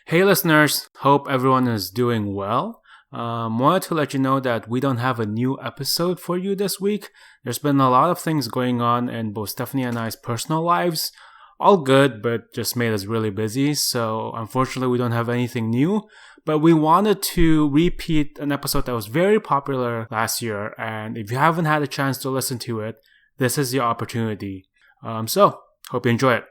Hey listeners, hope everyone is doing well. Wanted to let you know that we don't have a new episode for you this week. There's been a lot of things going on in both Stephanie and I's personal lives. All good, but just made us really busy. So unfortunately, we don't have anything new. But we wanted to repeat an episode that was very popular last year. And if you haven't had a chance to listen to it, this is your opportunity. So hope you enjoy it.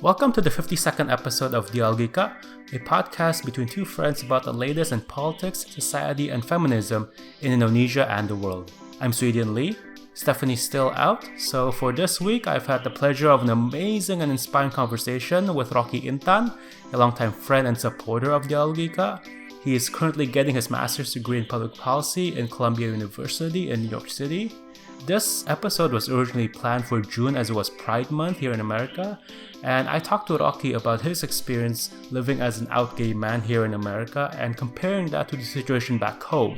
Welcome to the 52nd episode of Dialogika, a podcast between two friends about the latest in politics, society, and feminism in Indonesia and the world. I'm Swedian Lee. Stephanie's still out, so for this week, I've had the pleasure of an amazing and inspiring conversation with Rocky Intan, a longtime friend and supporter of Dialogika. He is currently getting his master's degree in public policy in Columbia University in New York City. This episode was originally planned for June as it was Pride Month here in America, and I talked to Rocky about his experience living as an out gay man here in America and comparing that to the situation back home.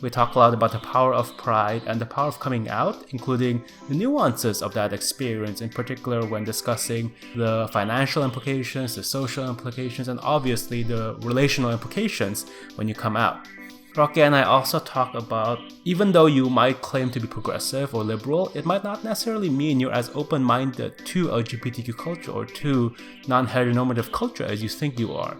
We talk a lot about the power of pride and the power of coming out, including the nuances of that experience, in particular when discussing the financial implications, the social implications, and obviously the relational implications when you come out. Rocky and I also talk about, even though you might claim to be progressive or liberal, it might not necessarily mean you're as open-minded to LGBTQ culture or to non-heteronormative culture as you think you are.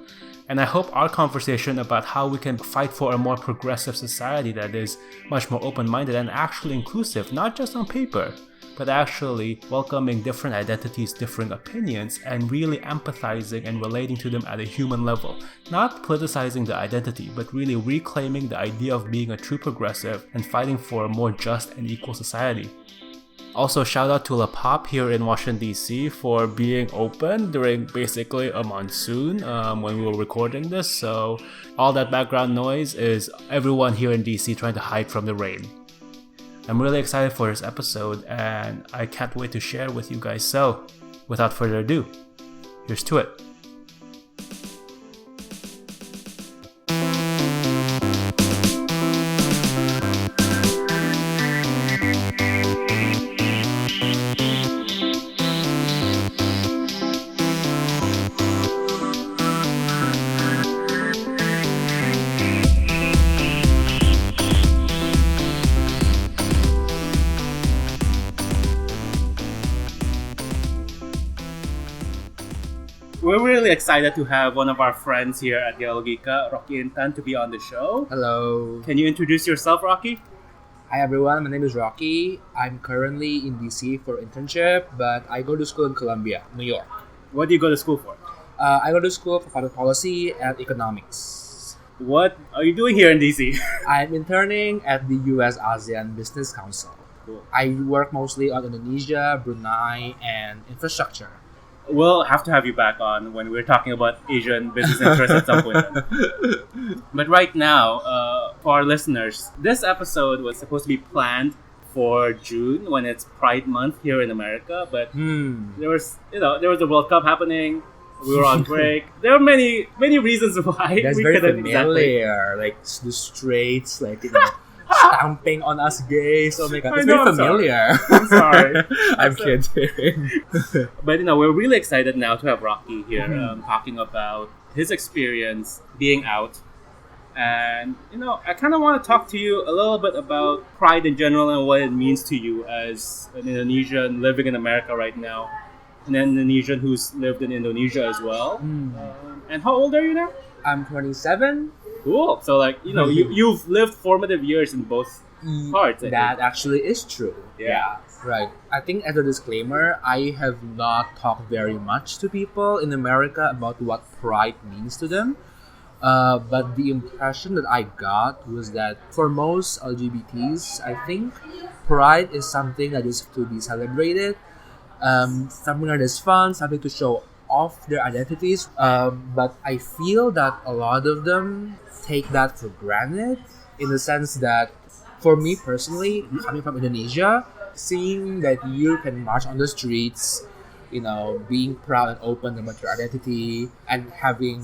And I hope our conversation about how we can fight for a more progressive society that is much more open-minded and actually inclusive, not just on paper, but actually welcoming different identities, different opinions, and really empathizing and relating to them at a human level. Not politicizing the identity, but really reclaiming the idea of being a true progressive and fighting for a more just and equal society. Also, shout out to La Pop here in Washington, D.C. for being open during basically a monsoon when we were recording this. So all that background noise is everyone here in D.C. trying to hide from the rain. I'm really excited for this episode and I can't wait to share with you guys. So, without further ado, here's to it. We're really excited to have one of our friends here at Dialogika, Rocky Intan, to be on the show. Hello. Can you introduce yourself, Rocky? Hi everyone, my name is Rocky. I'm currently in DC for internship, but I go to school in Columbia, New York. What do you go to school for? I go to school for public policy and economics. What are you doing here in DC? I'm interning at the US ASEAN Business Council. Cool. I work mostly on Indonesia, Brunei, and infrastructure. We'll have to have you back on when we're talking about Asian business interests at some point. But right now, for our listeners, this episode was supposed to be planned for June when it's Pride Month here in America. But there was the World Cup happening. We were on break. There are many reasons why That's we very couldn't familiar. Like the straits, stamping on us gays. Oh my god, it's very familiar. I'm sorry. I'm kidding. But we're really excited now to have Rocky here talking about his experience being out. And I kind of want to talk to you a little bit about pride in general and what it means to you as an Indonesian living in America right now, an Indonesian who's lived in Indonesia as well. And how old are you now? I'm 27. Cool. So you've lived formative years in both parts. That actually is true. Yeah. Right. I think as a disclaimer, I have not talked very much to people in America about what pride means to them. But the impression that I got was that for most LGBTs, I think pride is something that is to be celebrated, something that is fun, something to show off their identities. But I feel that a lot of them take that for granted, in the sense that for me personally, coming from Indonesia, seeing that you can march on the streets, being proud and open about your identity, and having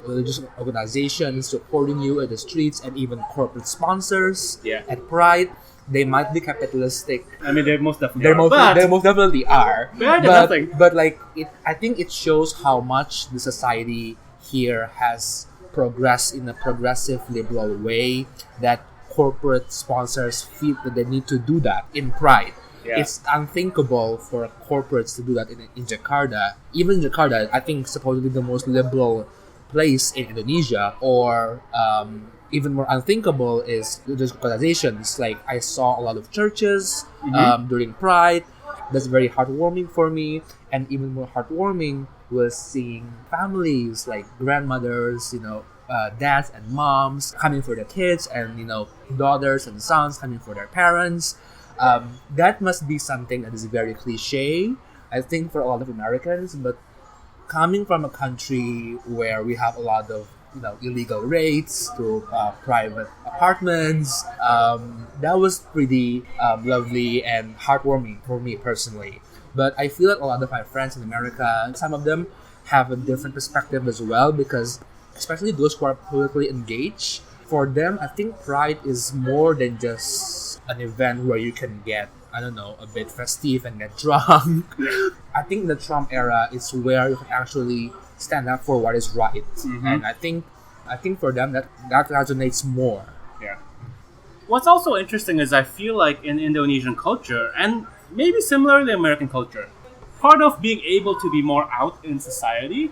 religious organizations supporting you at the streets, and even corporate sponsors at Pride, They might be capitalistic. I mean, they most definitely They most definitely are. Nothing. But like, I think it shows how much the society here has progressed in a progressive liberal way, that corporate sponsors feel that they need to do that in pride. Yeah. It's unthinkable for corporates to do that in Jakarta. Even Jakarta, I think, supposedly the most liberal place in Indonesia, or even more unthinkable is the organizations. Like, I saw a lot of churches during Pride. That's very heartwarming for me. And even more heartwarming was seeing families, like grandmothers, dads and moms coming for their kids, and daughters and sons coming for their parents. That must be something that is very cliche, I think, for a lot of Americans. But coming from a country where we have a lot of illegal raids to private apartments, that was pretty lovely and heartwarming for me personally. But I feel like a lot of my friends in America, some of them have a different perspective as well, because especially those who are politically engaged, for them, I think Pride is more than just an event where you can get, I don't know, a bit festive and get drunk. I think the Trump era is where you can actually stand up for what is right. And I think for them that resonates more. Yeah. What's also interesting is I feel like in Indonesian culture, and maybe similarly American culture, part of being able to be more out in society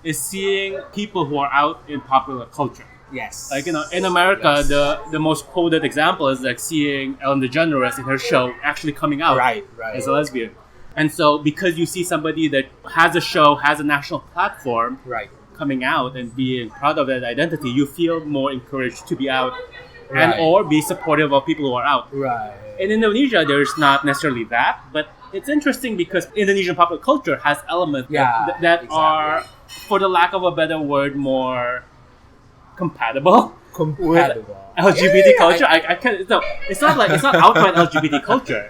is seeing people who are out in popular culture. Yes. Like, in America, the most quoted example is like seeing Ellen DeGeneres in her show actually coming out as a lesbian. And so because you see somebody that has a show, has a national platform, coming out and being proud of that identity, you feel more encouraged to be out and or be supportive of people who are out. In Indonesia, there's not necessarily that, but it's interesting because Indonesian popular culture has elements that are, for the lack of a better word, more compatible with LGBT culture. I can't. It's not outright LGBT culture,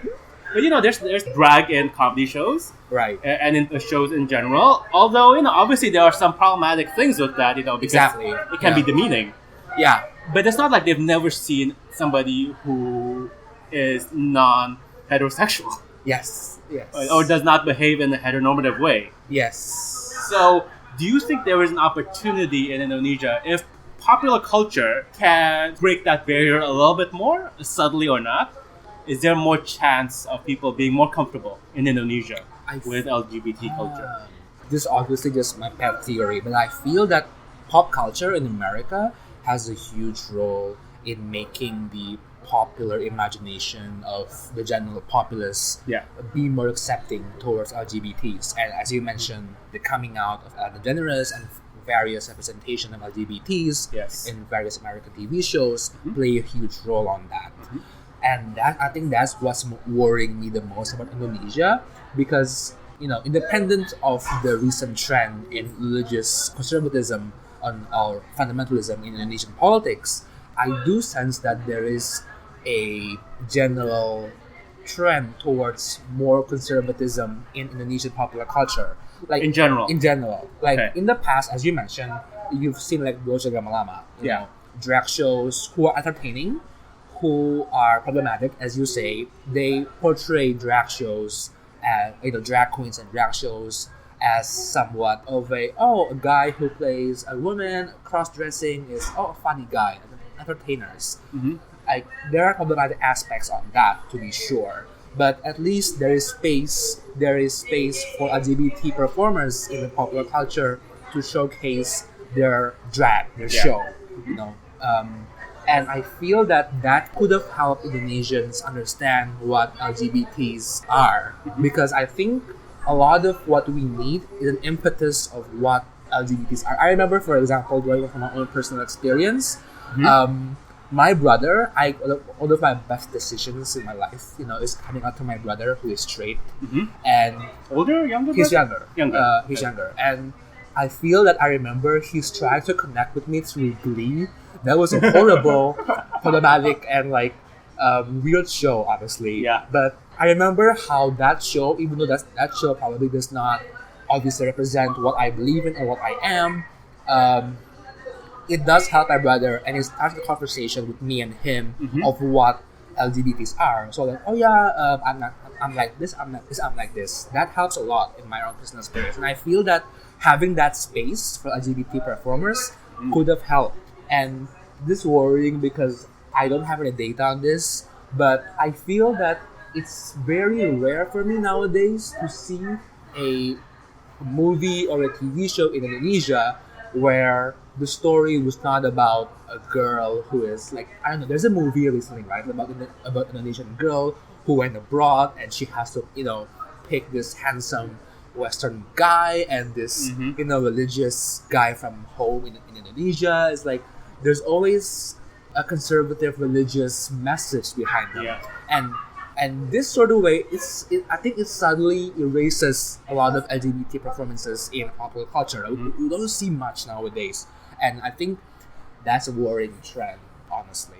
but there's drag in comedy shows, and in shows in general. Although obviously there are some problematic things with that, because it can be demeaning. But it's not like they've never seen somebody who is non-heterosexual. Yes. Or does not behave in a heteronormative way. So, do you think there is an opportunity in Indonesia, if popular culture can break that barrier a little bit more, subtly or not? Is there more chance of people being more comfortable in Indonesia with LGBT culture? This is obviously just my pet theory, but I feel that pop culture in America has a huge role in making the popular imagination of the general populace be more accepting towards LGBTs. And as you mentioned, the coming out of Ellen DeGeneres and various representation of LGBTs in various American TV shows play a huge role on that. And I think that's what's worrying me the most about Indonesia, because independent of the recent trend in religious conservatism or fundamentalism in Indonesian politics, I do sense that there is a general trend towards more conservatism in Indonesian popular culture. Like in general. Like in the past, as you mentioned, you've seen like Doja Lama, drag shows who are entertaining, who are problematic, as you say. They portray drag shows as drag queens and drag shows as somewhat of a guy who plays a woman cross-dressing is a funny guy, entertainers. Like, there are problematic aspects on that, to be sure, but at least there is space for LGBT performers in the popular culture to showcase their drag, their show, and I feel that could have helped Indonesians understand what LGBTs are, because I think a lot of what we need is an impetus of what LGBTs are. I remember, for example, going from my own personal experience, my brother, one of my best decisions in my life, is coming out to my brother who is straight, and older, younger. He's younger. He's younger, and I feel that I remember he's trying to connect with me through Glee. That was a horrible, problematic, and weird show, honestly. But I remember how that show, even though that show probably does not obviously represent what I believe in or what I am, it does help my brother, and it starts a conversation with me and him of what LGBTs are. So like, oh yeah, I'm like this, I'm like this, I'm like this. That helps a lot in my own personal experience, and I feel that having that space for LGBT performers could have helped. And this worrying because I don't have any data on this, but I feel that it's very rare for me nowadays to see a movie or a TV show in Indonesia where the story was not about a girl who is like, I don't know. There's a movie recently, right, about an Indonesian girl who went abroad and she has to pick this handsome Western guy and this religious guy from home in Indonesia. It's like there's always a conservative religious message behind them, and this sort of way, I think it subtly erases a lot of LGBT performances in popular culture. We don't see much nowadays, and I think that's a worrying trend, honestly.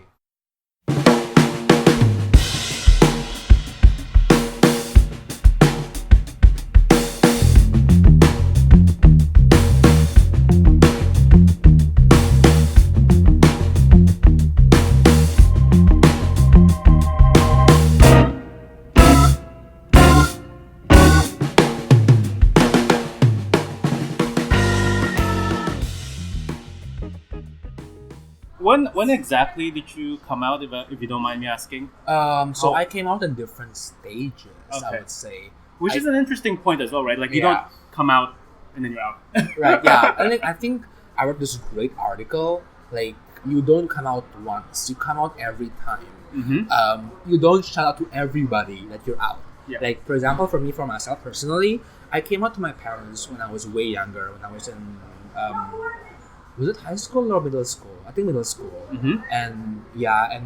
When exactly did you come out, if you don't mind me asking? I came out in different stages, I would say. Which is an interesting point as well, right? Like, you don't come out and then you're out. Right, yeah. I think I read this great article. Like, you don't come out once. You come out every time. You don't shout out to everybody that you're out. Yeah. Like, for example, for myself personally, I came out to my parents when I was way younger, when I was in... was it high school or middle school? I think middle school. And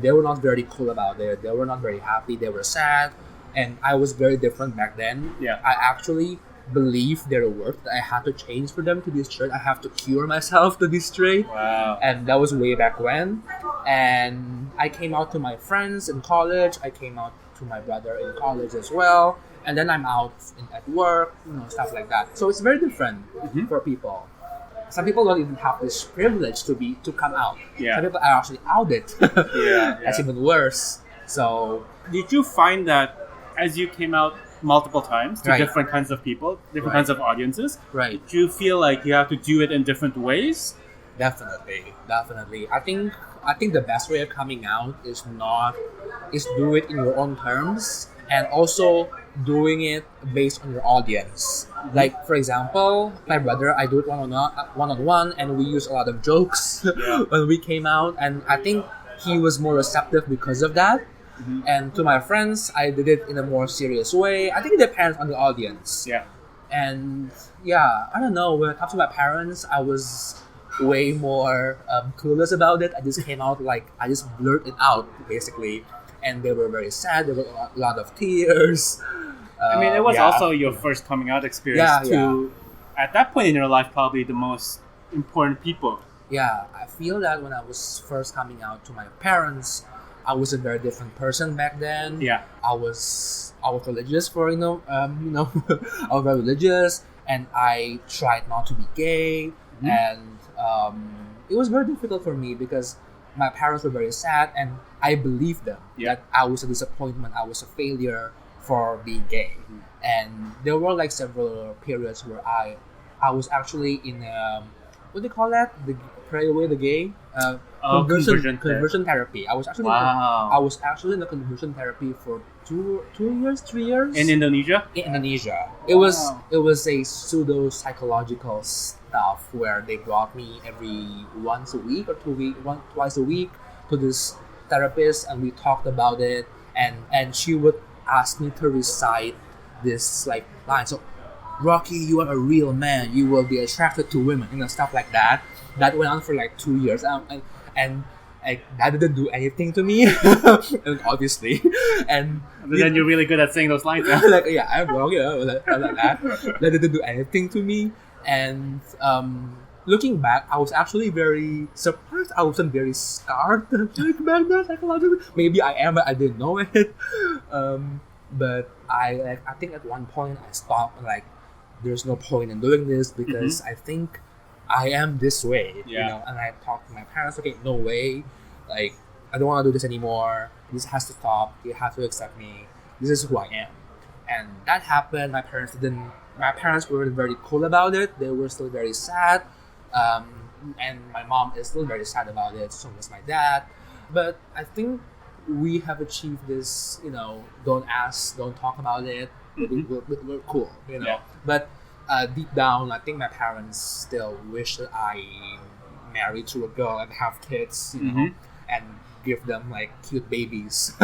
they were not very cool about it. They were not very happy. They were sad. And I was very different back then. Yeah. I actually believed their work, that I had to change for them to be straight. I have to cure myself to be straight. Wow. And that was way back when. And I came out to my friends in college. I came out to my brother in college as well. And then I'm out at work, stuff like that. So it's very different for people. Some people don't even have this privilege to come out. Yeah. Some people are actually outed. That's even worse. So, did you find that as you came out multiple times to different kinds of people, different kinds of audiences, did you feel like you have to do it in different ways? Definitely. I think the best way of coming out is do it in your own terms, and also doing it based on your audience. Like, for example, my brother, I do it one-on-one, and we use a lot of jokes when we came out, and I think he was more receptive because of that. And to my friends, I did it in a more serious way. I think it depends on the audience. And I don't know, when it comes to my parents, I was way more clueless about it. I just came out, I just blurted it out, basically. And they were very sad. There were a lot of tears. I mean, it was also your first coming out experience to, at that point in your life, probably the most important people. Yeah, I feel that when I was first coming out to my parents, I was a very different person back then. Yeah, I was religious for I was very religious, and I tried not to be gay, and it was very difficult for me because my parents were very sad, and I believed them that I was a disappointment, I was a failure for being gay. And there were several periods where I was actually in what do you call that? The pray away the gay conversion therapy. I was actually in the conversion therapy for 3 years in Indonesia. It was a pseudo psychological stuff where they brought me every once a week or twice a week to this therapist, and we talked about it, and she would ask me to recite this line. So, Rocky, you are a real man. You will be attracted to women, stuff like that. That went on for 2 years, and that didn't do anything to me, obviously. And then you're really good at saying those lines. I'm Rocky, like that. That didn't do anything to me. And looking back, I was actually very surprised. I wasn't very scarred back then psychologically. Maybe I am, but I didn't know it. But I think at one point I stopped. There's no point in doing this because I think I am this way. And I talked to my parents. Okay, no way. I don't want to do this anymore. This has to stop. You have to accept me. This is who I am. And that happened. My parents weren't very cool about it. They were still very sad. And my mom is still very sad about it. So was my dad. But I think we have achieved this, don't ask, don't talk about it. We're cool, Yeah. But deep down, I think my parents still wish that I marry to a girl and have kids, and give them like cute babies.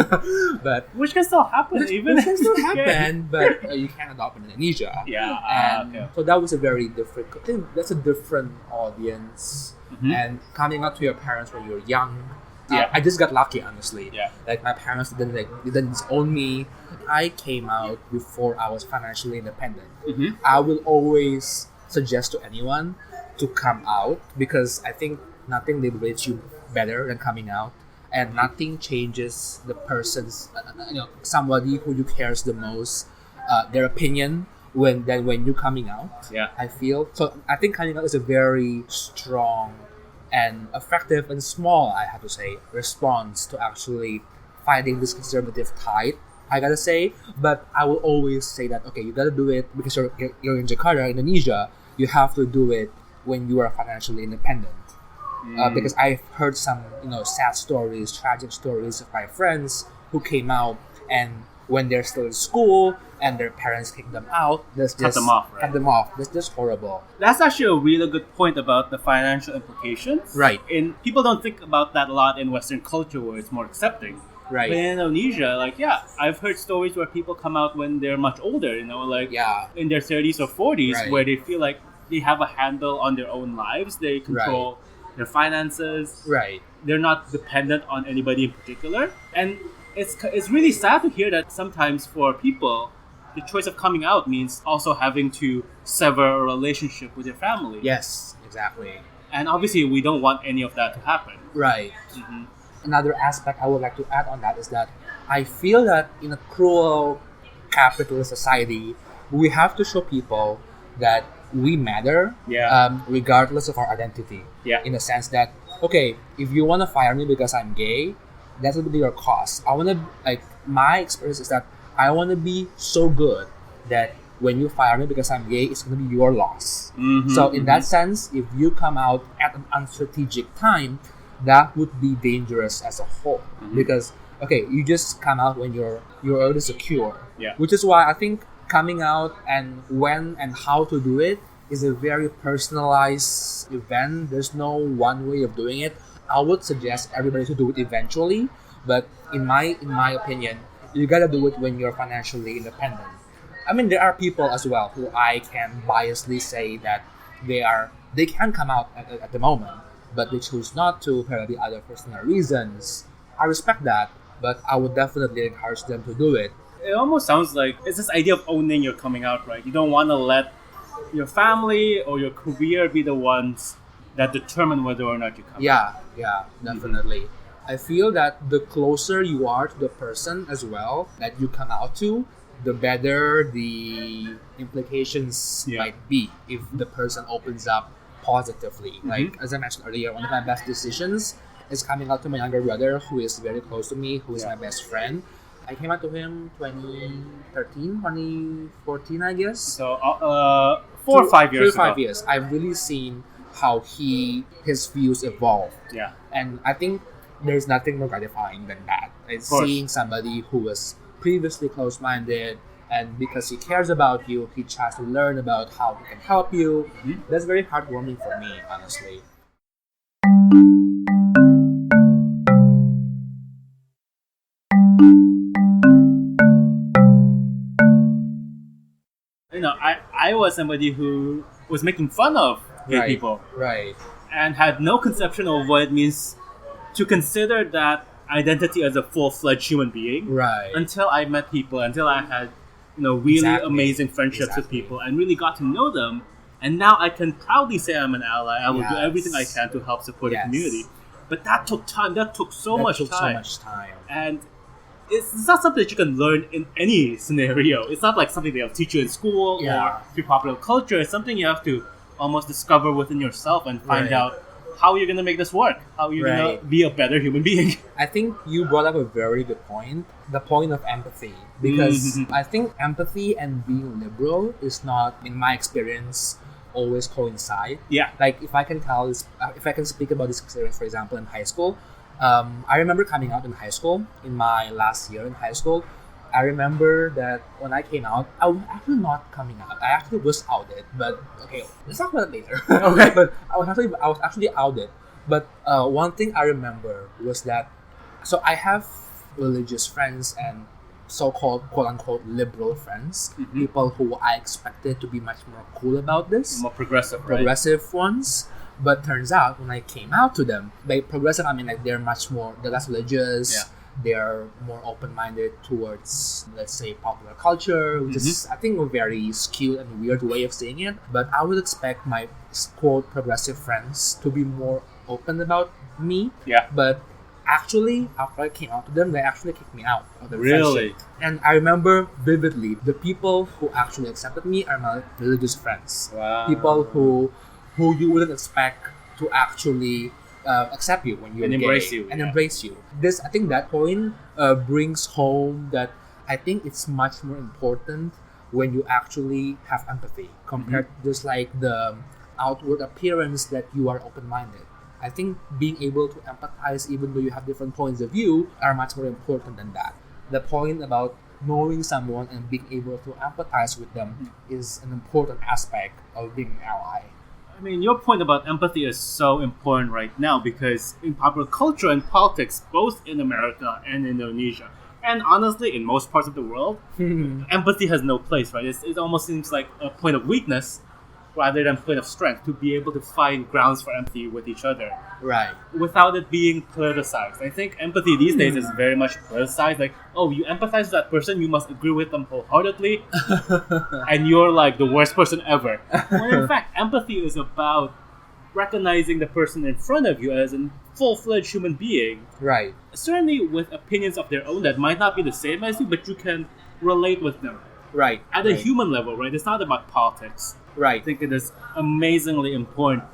But Which can still happen, even. it can still happen, but you can't adopt in Indonesia. Yeah. And Okay. so that was a very different. I think that's a different audience. And coming out to your parents when you're young. Yeah. I just got lucky, honestly. Yeah. Like my parents didn't disown me. I came out before I was financially independent. I will always suggest to anyone to come out because I think nothing liberates you better than coming out, and nothing changes the person's, somebody who you cares the most, their opinion when you coming out. Yeah. I feel so. I think coming out is a very strong and effective and small, I have to say, response to actually fighting this conservative tide, I gotta say. But I will always say that, okay, you gotta do it because you're in Jakarta, Indonesia. You have to do it when you are financially independent. Because I've heard some, sad stories, tragic stories of my friends who came out, and when they're still in school and their parents kick them out, Cut them off, right? Cut them off. That's just horrible. That's actually a really good point about the financial implications. Right. People don't think about that a lot in Western culture where it's more accepting. Right. But in Indonesia, I've heard stories where people come out when they're much older, in their 30s or 40s, Right. where they feel like they have a handle on their own lives. They control their finances. Right. They're not dependent on anybody in particular. And it's really sad to hear that sometimes for people, the choice of coming out means also having to sever a relationship with your family. Yes, exactly. And obviously, we don't want any of that to happen. Right. Another aspect I would like to add on that is that I feel that in a cruel capitalist society, we have to show people that we matter, regardless of our identity. Yeah. In the sense that, okay, if you want to fire me because I'm gay, that's going to be your cost. My experience is that I want to be so good that when you fire me because I'm gay, it's going to be your loss. So in that sense, if you come out at an unstrategic time, that would be dangerous as a whole. Because, okay, you just come out when you're already secure. Yeah. Which is why I think coming out and when and how to do it is a very personalized event. There's no one way of doing it. I would suggest everybody to do it eventually, but in my opinion, you gotta do it when you're financially independent. I mean, there are people as well who I can biasly say that they can come out at the moment, but they choose not to for the other personal reasons. I respect that, but I would definitely encourage them to do it. It almost sounds like it's this idea of owning your coming out, right? You don't want to let your family or your career be the ones that determine whether or not you come out. Yeah, definitely. I feel that the closer you are to the person as well that you come out to, the better the implications might be if the person opens up positively. Like, as I mentioned earlier, one of my best decisions is coming out to my younger brother, who is very close to me, who is my best friend. I came out to him 2014, I guess. So, 4 or 5 years 4 or 5 ago. years. I've really seen how his views evolved. Yeah. And I think there's nothing more gratifying than that. It's seeing somebody who was previously close-minded, and because he cares about you, he tries to learn about how he can help you. That's very heartwarming for me, honestly. I was somebody who was making fun of gay people. Right. And had no conception of what it means to consider that identity as a full-fledged human being. Right. Until I met people, until I had really amazing friendships with people and really got to know them. And now I can proudly say I'm an ally. I will do everything I can to help support the community. But that took time. That took so much time. And it's not something that you can learn in any scenario. It's not like something they'll teach you in school or through popular culture. It's something you have to almost discover within yourself and find out how are you going to make this work? How are you going to be a better human being? I think you brought up a very good point, the point of empathy. Because I think empathy and being liberal is not, in my experience, always coincide. Yeah. Like, if I can speak about this experience, for example, in high school, I remember coming out in high school, in my last year in high school. I remember that when I came out, I was actually not coming out. I actually was outed, but okay, let's talk about it later. Okay. But I was actually outed. But one thing I remember was that, so I have religious friends and so-called quote-unquote liberal friends, people who I expected to be much more cool about this. More progressive, right? Progressive ones. But turns out, when I came out to them, by progressive, I mean like they're less religious. Yeah. They're more open-minded towards, let's say, popular culture, which is, I think, a very skewed and weird way of saying it. But I would expect my, quote, progressive friends to be more open about me. Yeah. But actually, after I came out to them, they actually kicked me out of the Really? friendship. And I remember vividly, the people who actually accepted me are my religious friends. Wow. People who you wouldn't expect to actually accept you when you're and gay embrace you. and embrace you. This, I think, that point brings home that I think it's much more important when you actually have empathy compared to just like the outward appearance that you are open-minded. I think being able to empathize, even though you have different points of view, are much more important than that. The point about knowing someone and being able to empathize with them is an important aspect of being an ally. I mean, your point about empathy is so important right now because in popular culture and politics, both in America and Indonesia, and honestly, in most parts of the world, empathy has no place, right? It almost seems like a point of weakness rather than a point of strength to be able to find grounds for empathy with each other. Right. Without it being politicized. I think empathy these days is very much politicized. Like, oh, you empathize with that person, you must agree with them wholeheartedly, and you're like the worst person ever. When in fact, empathy is about recognizing the person in front of you as a full-fledged human being. Right. Certainly with opinions of their own that might not be the same as you, but you can relate with them. Right. At a human level, right? It's not about politics. Right. I think it is amazingly important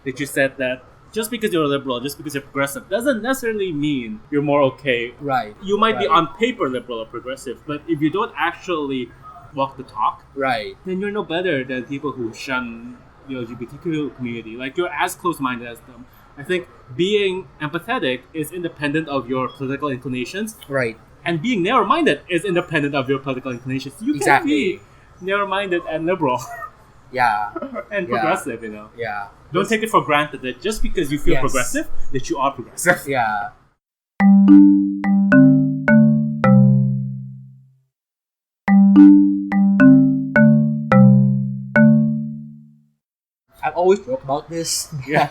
that you said that just because you're a liberal, just because you're progressive, doesn't necessarily mean you're more okay. Right. You might be on paper liberal or progressive, but if you don't actually walk the talk, right, then you're no better than people who shun the LGBTQ community. Like, you're as close-minded as them. I think being empathetic is independent of your political inclinations. Right. And being narrow-minded is independent of your political inclinations. You can be narrow-minded and liberal. Yeah. And progressive, you know. Yeah. Don't take it for granted that just because you feel progressive, that you are progressive. Yeah. I've always joked about this. Yeah.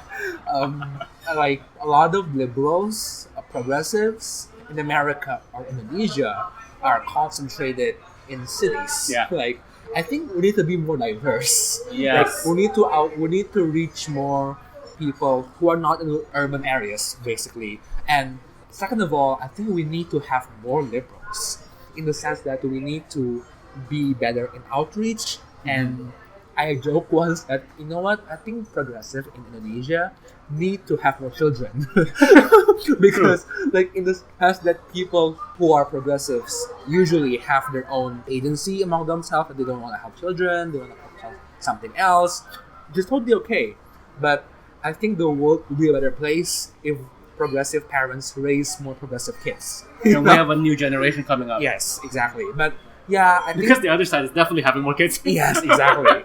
Like, a lot of liberals, progressives in America or Indonesia are concentrated in cities. Yeah. Like, I think we need to be more diverse. Yes. Like, we need to reach more people who are not in urban areas, basically. And second of all, I think we need to have more liberals in the sense that we need to be better in outreach. And I joked once that, you know what, I think progressive in Indonesia need to have more children. Because like, in the sense that people who are progressives usually have their own agency among themselves, and they don't want to have children, they want to have something else, which is totally okay. But I think the world would be a better place if progressive parents raise more progressive kids. And we have a new generation coming up. Yes, exactly. But yeah, I think because the other side is definitely having more kids. Yes, exactly.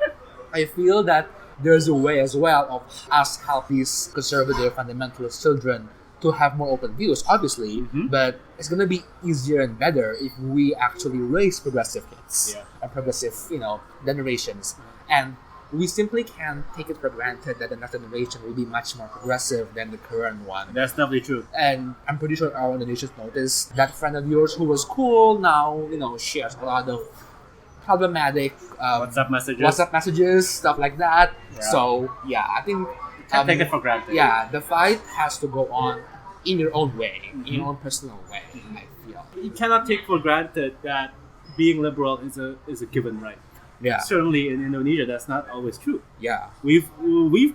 I feel that there's a way as well of us help these conservative fundamentalist children to have more open views, obviously, but it's going to be easier and better if we actually raise progressive kids and progressive, generations. And we simply can't take it for granted that the next generation will be much more progressive than the current one. That's definitely true. And I'm pretty sure our Indonesians noticed that friend of yours who was cool now, shares a lot of problematic WhatsApp messages, stuff like that. Yeah. So, yeah, I think... Can't take it for granted. Yeah, the fight has to go on in your own way, in your own personal way, I feel. You cannot take for granted that being liberal is a given right. Yeah. Certainly in Indonesia, that's not always true. Yeah. We've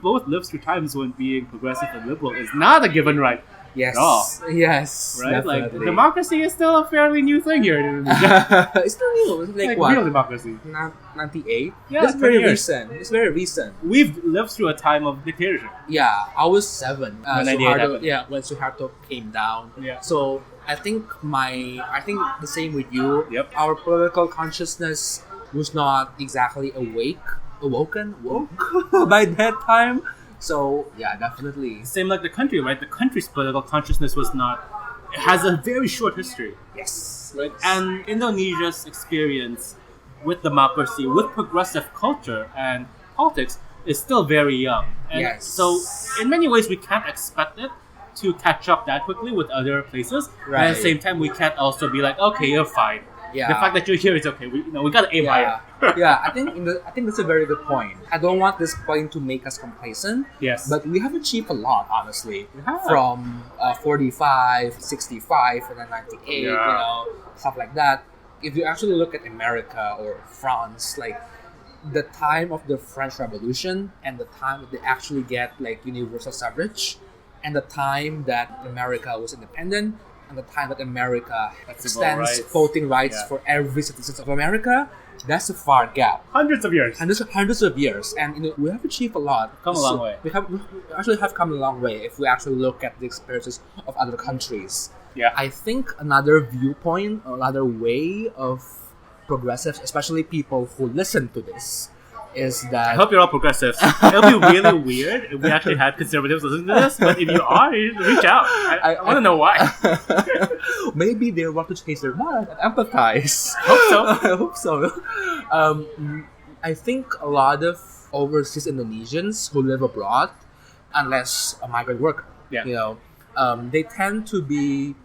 both lived through times when being progressive and liberal is not a given right. Yes. At all. Yes. Right? Definitely. Like democracy is still a fairly new thing here in Indonesia. It's still new. It's like what? Real democracy. 98? Yeah, It's very 20 years. recent. It's very recent. We've lived through a time of dictatorship. Yeah, I was 7. When 98 happened. When Suharto came down. Yeah. So I think the same with you. Yep. Our political consciousness was not exactly woke by that time. So yeah, definitely. Same like the country, right? The country's political consciousness was not. It has a very short history. Yes. Right? And Indonesia's experience with democracy, with progressive culture and politics is still very young. And Yes. so in many ways we can't expect it to catch up that quickly with other places. And at the Right. same time we can't also be like, okay, you're fine. Yeah. The fact that you're here is okay. We gotta aim higher. Yeah, I think that's a very good point. I don't want this point to make us complacent. Yes. But we have achieved a lot, honestly. We have. From 45, 65, and then 98, Yeah. stuff like that. If you actually look at America or France, like the time of the French Revolution and the time that they actually get like universal suffrage, and the time that America was independent, and the time that America extends rights. voting rights Yeah. for every citizen of America, that's a far gap. Hundreds of years. Hundreds of years, and we have achieved a lot. Come a long way. We actually have come a long way if we actually look at the experiences of other countries. Yeah. I think another viewpoint, another way of progressives, especially people who listen to this, is that I hope you're all progressives. It'll be really weird if we actually had conservatives listening to this, but if you are, you reach out. I want to know why. maybe they want to change their mind and empathize. Hope so. I hope so. I think a lot of overseas Indonesians who live abroad, unless a migrant worker, Yeah. They tend to be,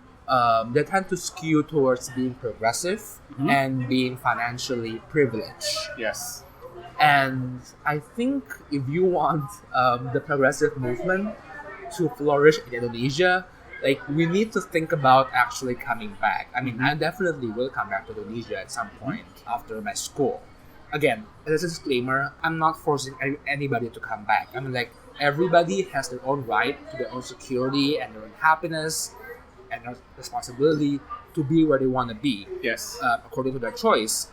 they tend to skew towards being progressive and being financially privileged. Yes. And I think if you want the progressive movement to flourish in Indonesia, like we need to think about actually coming back. I mean, I definitely will come back to Indonesia at some point after my school. Again, as a disclaimer, I'm not forcing anybody to come back. I mean, like everybody has their own right to their own security and their own happiness and their responsibility to be where they want to be. Yes. According to their choice.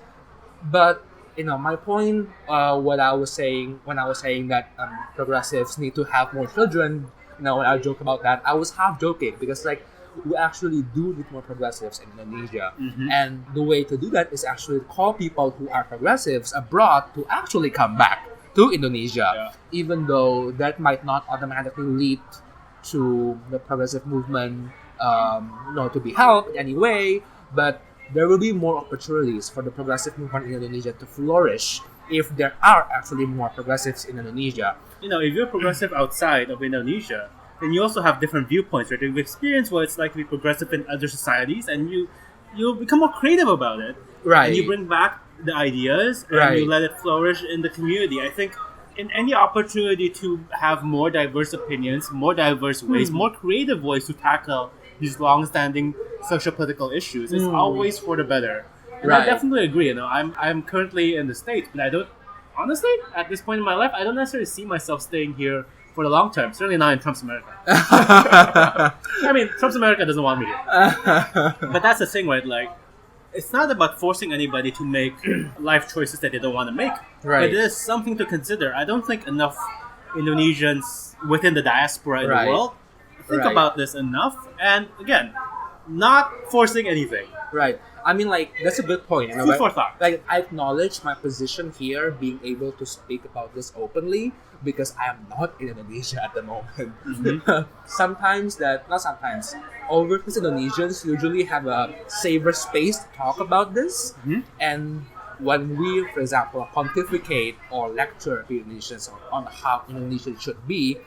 But my point, what I was saying when I was saying that progressives need to have more children, when I joke about that, I was half joking because like we actually do need more progressives in Indonesia, and the way to do that is actually call people who are progressives abroad to actually come back to Indonesia, even though that might not automatically lead to the progressive movement, to be helped in any way, but there will be more opportunities for the progressive movement in Indonesia to flourish if there are actually more progressives in Indonesia. If you're progressive outside of Indonesia, then you also have different viewpoints, right? You've experienced what it's like to be progressive in other societies, and you become more creative about it. Right. And you bring back the ideas, and you let it flourish in the community. I think in any opportunity to have more diverse opinions, more diverse ways, more creative ways to tackle these long-standing social-political issues is always for the better. And I definitely agree. I'm currently in the States, but I don't, honestly, at this point in my life, I don't necessarily see myself staying here for the long term. Certainly not in Trump's America. I mean, Trump's America doesn't want me here. But that's the thing, right? Like, it's not about forcing anybody to make life choices that they don't want to make. Right. It is something to consider. I don't think enough Indonesians within the diaspora in the world think about this enough. And again, not forcing anything. Right. I mean, like, that's a good point. Food for thought. Like, I acknowledge my position here, being able to speak about this openly, because I am not in Indonesia at the moment. Overseas Indonesians usually have a safer space to talk about this. And when we, for example, pontificate or lecture to Indonesians on how Indonesia should be,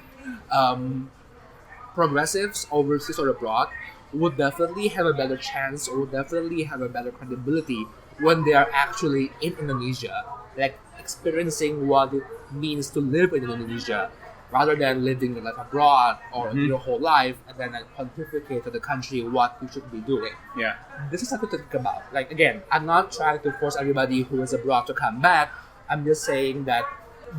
progressives overseas or abroad would definitely have a better chance, or would definitely have a better credibility when they are actually in Indonesia, like experiencing what it means to live in Indonesia, rather than living your life abroad or your whole life and then pontificate to the country what you should be doing. Yeah. This is something to think about. Like, again, I'm not trying to force everybody who is abroad to come back, I'm just saying that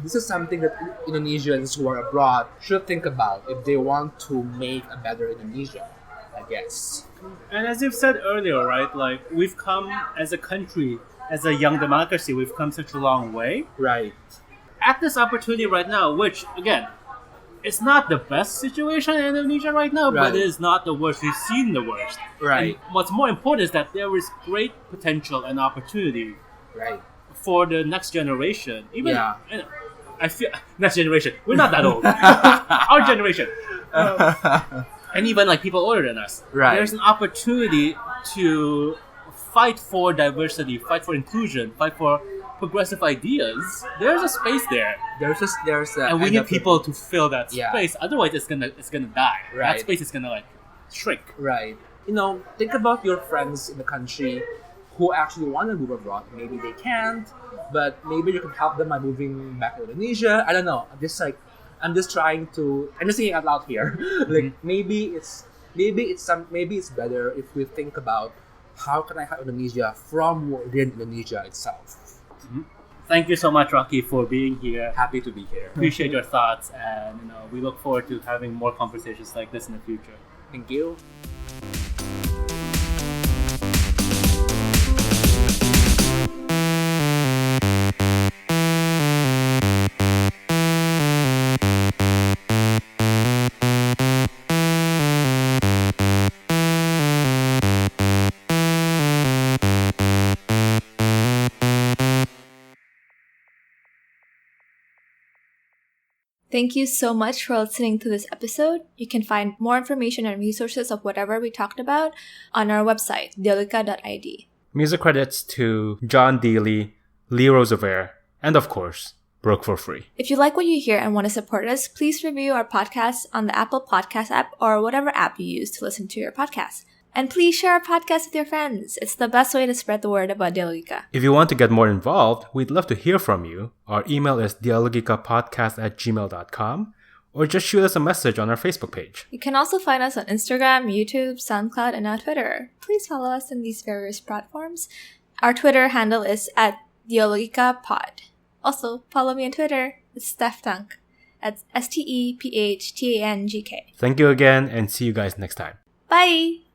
this is something that Indonesians who are abroad should think about if they want to make a better Indonesia, I guess. And as you've said earlier, right, like we've come as a country, as a young democracy, we've come such a long way. Right. At this opportunity right now, which again, it's not the best situation in Indonesia right now, but it is not the worst. We've seen the worst. Right. And what's more important is that there is great potential and opportunity for the next generation. Even I feel next generation. We're not that old. Our generation. And even like people older than us. Right. There's an opportunity to fight for diversity, fight for inclusion, fight for progressive ideas. There's a space there. And we need people to fill that space. Otherwise, it's gonna die. Right. That space is gonna like shrink. Right. Think about your friends in the country who actually want to move abroad. Maybe they can't, but maybe you can help them by moving back to Indonesia. I don't know. I'm just thinking out loud here. Like maybe it's better if we think about how can I help Indonesia from within Indonesia itself. Thank you so much, Rocky, for being here. Happy to be here. Appreciate your thoughts, and we look forward to having more conversations like this in the future. Thank you. Thank you so much for listening to this episode. You can find more information and resources of whatever we talked about on our website, dialogika.id. Music credits to John Dealey, Lee Roosevelt, and of course, Broke for Free. If you like what you hear and want to support us, please review our podcast on the Apple Podcast app or whatever app you use to listen to your podcast. And please share our podcast with your friends. It's the best way to spread the word about Dialogika. If you want to get more involved, we'd love to hear from you. Our email is dialogikapodcast@gmail.com, or just shoot us a message on our Facebook page. You can also find us on Instagram, YouTube, SoundCloud, and now Twitter. Please follow us on these various platforms. Our Twitter handle is @dialogikapod. Also, follow me on Twitter. It's StephTank. That's STEPHTANGK. Thank you again, and see you guys next time. Bye!